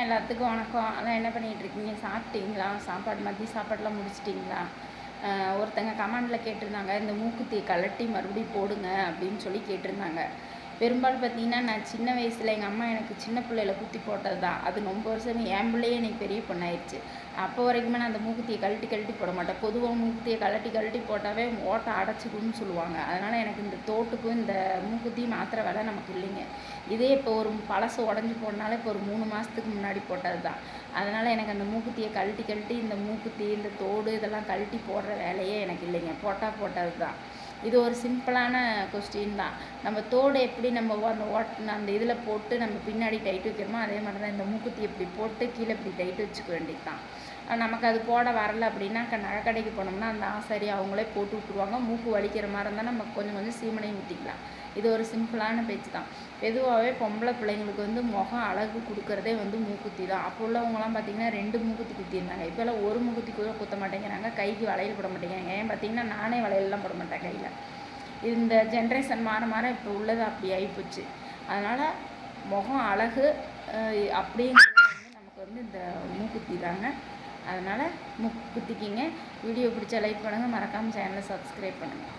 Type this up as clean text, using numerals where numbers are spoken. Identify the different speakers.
Speaker 1: எல்லாத்துக்கும் வணக்கம். அதான் என்ன பண்ணிகிட்ருக்கீங்க? சாப்பிட்டீங்களா? மதிய சாப்பாடெலாம் முடிச்சிட்டிங்களா? ஒருத்தங்க கமெண்டில் கேட்டிருந்தாங்க, இந்த மூக்குத்தியை கழட்டி மறுபடியும் போடுங்க அப்படின்னு சொல்லி கேட்டிருந்தாங்க. பெரும்பாலும் பார்த்தீங்கன்னா, நான் சின்ன வயசில் எங்கள் அம்மா எனக்கு சின்ன பிள்ளையில குத்தி போட்டது தான். அது ரொம்ப வருஷம் என் பிள்ளையே எனக்கு பெரிய பொண்ணாயிடுச்சு. அப்போ வரைக்குமே நான் அந்த மூக்குத்தியை கழட்டி போட மாட்டேன். பொதுவாக மூக்குத்தியை கழட்டி போட்டாவே ஓட்டை அடைச்சிக்குன்னு சொல்லுவாங்க. அதனால் எனக்கு இந்த தோட்டுக்கும் இந்த மூக்குத்தியும் மாத்திர வேலை நமக்கு இல்லைங்க. இதே இப்போ ஒரு பழசு உடஞ்சி போடனால இப்போ ஒரு 3 மாதத்துக்கு முன்னாடி போட்டது தான். அதனால் எனக்கு அந்த மூக்குத்தியை கழட்டி இந்த மூக்குத்தி இந்த தோடு இதெல்லாம் கழட்டி போடுற வேலையே எனக்கு இல்லைங்க. போட்டது தான். இது ஒரு சிம்பிளான கொஸ்டின் தான். நம்ம தோடு எப்படி நம்ம அந்த இதில் போட்டு நம்ம பின்னாடி டைட் வைக்கிறோமோ அதே மாதிரி தான் இந்த மூக்குத்தி இப்படி போட்டு கீழே இப்படி டைட் வச்சுக்க வேண்டியது தான். நமக்கு அது போட வரலை அப்படின்னா நகை கடைக்கு போனோம்னா அந்த ஆசாரி அவங்களே போட்டு விட்ருவாங்க. மூக்கு வலிக்கிற மாதிரி இருந்தால் நம்ம கொஞ்சம் சீமனையும் ஊற்றிக்கலாம். இது ஒரு சிம்பிளான பேச்சு தான். பொதுவாகவே பொம்பளை பிள்ளைங்களுக்கு முகம் அழகு கொடுக்குறதே மூக்குத்தி தான். அப்போ உள்ளவங்கலாம் பார்த்திங்கன்னா 2 மூக்குத்தி குத்திருந்தாங்க. இப்போல்லாம் ஒரு மூக்குத்தி கூட குத்த மாட்டேங்கிறாங்க. கைக்கு வளையல் போட மாட்டேங்கிறாங்க. ஏன் பார்த்திங்கன்னா நானே வளையல்லாம் போட மாட்டேன் கையில். இந்த ஜென்ரேஷன் மாற இப்போ உள்ளது அப்படி ஆகிப்போச்சு. அதனால் முகம் அழகு அப்படிங்கிறது நமக்கு இந்த மூக்குத்தி தாங்க. அதனால் மூக்குத்திக்கிங்க. வீடியோ பிடிச்சா லைக் பண்ணுங்கள். மறக்காமல் சேனலை சப்ஸ்கிரைப் பண்ணுங்கள்.